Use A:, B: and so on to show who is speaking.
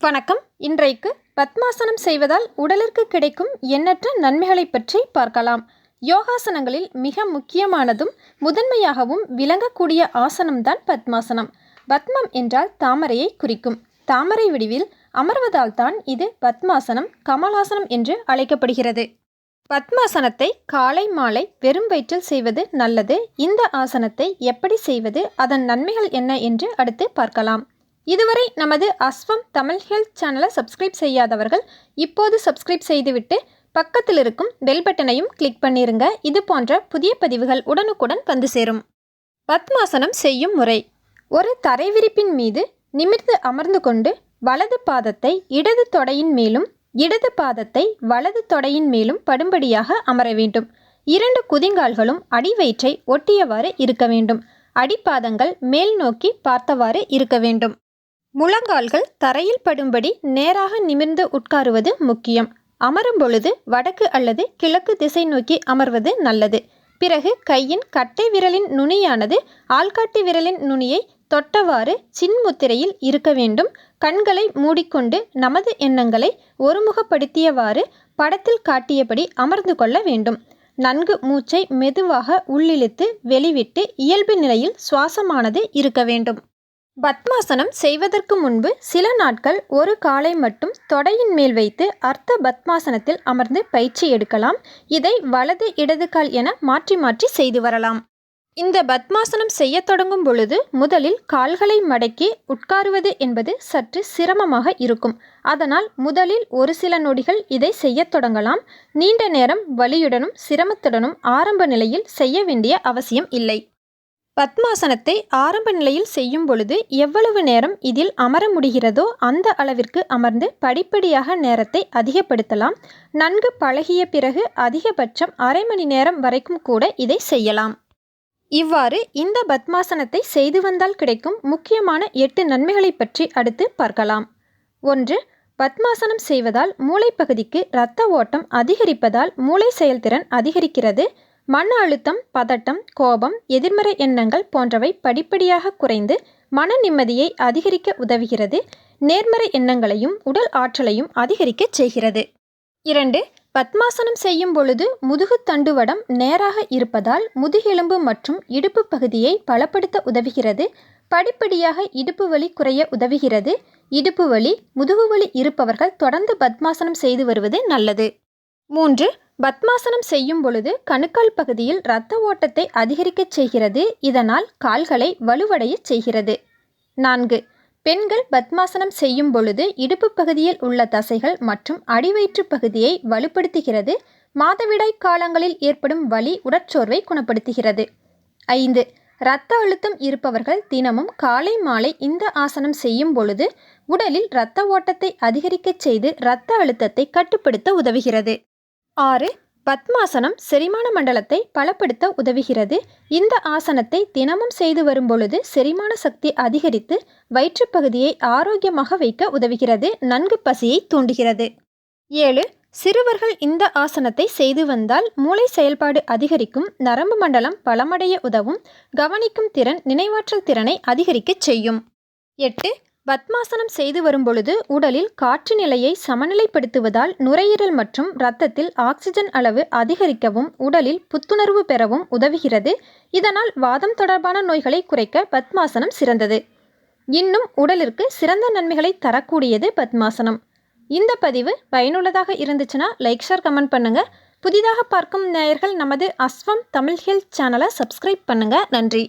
A: வணக்கம். இன்றைக்கு பத்மாசனம் செய்வதால் உடலிற்கு கிடைக்கும் எண்ணற்ற நன்மைகளை பற்றி பார்க்கலாம். யோகாசனங்களில் மிக முக்கியமானதும் முதன்மையாகவும் விளங்கக்கூடிய ஆசனம்தான் பத்மாசனம். பத்மம் என்றால் தாமரையை குறிக்கும். தாமரை வடிவில் அமர்வதால் தான் இது பத்மாசனம், கமலாசனம் என்று அழைக்கப்படுகிறது. பத்மாசனத்தை காலை மாலை வெறும் வயிற்றில் செய்வது நல்லது. இந்த ஆசனத்தை எப்படி செய்வது, அதன் நன்மைகள் என்ன என்று அடுத்து பார்க்கலாம். இதுவரை நமது அஸ்வம் தமிழ் ஹெல்த் சேனலை சப்ஸ்கிரைப் செய்யாதவர்கள் இப்போது சப்ஸ்கிரைப் செய்துவிட்டு பக்கத்தில் இருக்கும் பெல் பட்டனையும் கிளிக் பண்ணிருங்க. இது போன்ற புதிய பதிவுகள் உடனுக்குடன் வந்து சேரும். பத்மாசனம் செய்யும் முறை: ஒரு தரை விரிப்பின் மீது நிமிர்ந்து அமர்ந்து கொண்டு வலது பாதத்தை இடது தொடையின் மேலும் இடது பாதத்தை வலது தொடையின் மேலும் படும்படியாக அமர வேண்டும். இரண்டு குதிங்கால்களும் அடிவயிற்றை ஒட்டியவாறு இருக்க வேண்டும். அடிப்பாதங்கள் மேல் நோக்கி பார்த்தவாறு இருக்க வேண்டும். முழங்கால்கள் தரையில் படும்படி நேராக நிமிர்ந்து உட்காருவது முக்கியம். அமரும் பொழுது வடக்கு அல்லது கிழக்கு திசை நோக்கி அமர்வது நல்லது. பிறகு கையின் கட்டை விரலின் நுனியானது ஆள்காட்டி விரலின் நுனியை தொட்டவாறு சின்முத்திரையில் இருக்க வேண்டும். கண்களை மூடிக்கொண்டு நமது எண்ணங்களை ஒருமுகப்படுத்தியவாறு படத்தில் காட்டியபடி அமர்ந்து கொள்ள வேண்டும். நன்கு மூச்சை மெதுவாக உள்ளிழுத்து வெளிவிட்டு இயல்பு நிலையில் சுவாசமானது இருக்க வேண்டும். பத்மாசனம் செய்வதற்கு முன்பு சில நாட்கள் ஒரு காலை மட்டும் தொடையின் மேல் வைத்து அர்த்த பத்மாசனத்தில் அமர்ந்து பயிற்சி எடுக்கலாம். இதை வலது இடது கால் என மாற்றி மாற்றி செய்து வரலாம். இந்த பத்மாசனம் செய்ய தொடங்கும் பொழுது முதலில் கால்களை மடக்கி உட்காருவது என்பது சற்று சிரமமாக இருக்கும். அதனால் முதலில் ஒரு சில நொடிகள் இதை செய்ய தொடங்கலாம். நீண்ட நேரம் வலியுடனும் சிரமத்துடனும் ஆரம்ப நிலையில் செய்ய வேண்டிய அவசியம் இல்லை. பத்மாசனத்தை ஆரம்ப நிலையில் செய்யும் பொழுது எவ்வளவு நேரம் இதில் அமர முடிகிறதோ அந்த அளவிற்கு அமர்ந்து படிப்படியாக நேரத்தை அதிகப்படுத்தலாம். நன்கு பழகிய பிறகு அதிகபட்சம் அரை மணி நேரம் வரைக்கும் கூட இதை செய்யலாம். இவ்வாறு இந்த பத்மாசனத்தை செய்து வந்தால் கிடைக்கும் முக்கியமான 8 நன்மைகளை பற்றி அடுத்து பார்க்கலாம். 1. பத்மாசனம் செய்வதால் மூளைப்பகுதிக்கு இரத்த ஓட்டம் அதிகரிப்பதால் மூளை செயல்திறன் அதிகரிக்கிறது. மன அழுத்தம், பதட்டம், கோபம், எதிர்மறை எண்ணங்கள் போன்றவை படிப்படியாக குறைந்து மன நிம்மதியை அதிகரிக்க உதவுகிறது. நேர்மறை எண்ணங்களையும் உடல் ஆற்றலையும் அதிகரிக்க செய்கிறது. 2. பத்மாசனம் செய்யும் பொழுது முதுகு தண்டுவடம் நேராக இருப்பதால் முதுகெலும்பு மற்றும் இடுப்பு பகுதியை பலப்படுத்த உதவுகிறது. படிப்படியாக இடுப்பு வலி குறைய உதவுகிறது. இடுப்பு வலி, முதுகு வலி இருப்பவர்கள் தொடர்ந்து பத்மாசனம் செய்து வருவது நல்லது. 3. பத்மாசனம் செய்யும் பொழுது கணுக்கால் பகுதியில் இரத்த ஓட்டத்தை அதிகரிக்க செய்கிறது. இதனால் கால்களை வலுவடைய செய்கிறது. 4. பெண்கள் பத்மாசனம் செய்யும் பொழுது இடுப்பு பகுதியில் உள்ள தசைகள் மற்றும் அடிவயிற்று பகுதியை வலுப்படுத்துகிறது. மாதவிடாய் காலங்களில் ஏற்படும் வலி, உடற்சோர்வை குணப்படுத்துகிறது. 5. இரத்த அழுத்தம் இருப்பவர்கள் தினமும் காலை மாலை இந்த ஆசனம் செய்யும் பொழுது உடலில் இரத்த ஓட்டத்தை அதிகரிக்க செய்து இரத்த அழுத்தத்தை கட்டுப்படுத்த உதவுகிறது. 6. பத்மாசனம் செரிமான மண்டலத்தை பலப்படுத்த உதவுகிறது. இந்த ஆசனத்தை தினமும் செய்து வரும் பொழுது செரிமான சக்தி அதிகரித்து வயிற்றுப்பகுதியை ஆரோக்கியமாக வைக்க உதவுகிறது. நன்கு பசியை தூண்டுகிறது. 7. சிறுவர்கள் இந்த ஆசனத்தை செய்து வந்தால் மூளை செயல்பாடு அதிகரிக்கும். நரம்பு மண்டலம் பலமடைய உதவும். கவனிக்கும் திறன், நினைவாற்றல் திறனை அதிகரிக்க செய்யும். 8. பத்மாசனம் செய்து வரும்பொழுது உடலில் காற்று நிலையை சமநிலைப்படுத்துவதால் நுரையீரல் மற்றும் இரத்தத்தில் ஆக்சிஜன் அளவு அதிகரிக்கவும் உடலில் புத்துணர்வு பெறவும் உதவுகிறது. இதனால் வாதம் தொடர்பான நோய்களை குறைக்க பத்மாசனம் சிறந்தது. இன்னும் உடலிற்கு சிறந்த நன்மைகளை தரக்கூடியது பத்மாசனம். இந்த பதிவு பயனுள்ளதாக இருந்துச்சுன்னா லைக், ஷேர், கமெண்ட் பண்ணுங்க. புதிதாக பார்க்கும் நேயர்கள் நமது அஸ்வம் தமிழ் ஹெல்த் சேனலை சப்ஸ்கிரைப் பண்ணுங்க. நன்றி.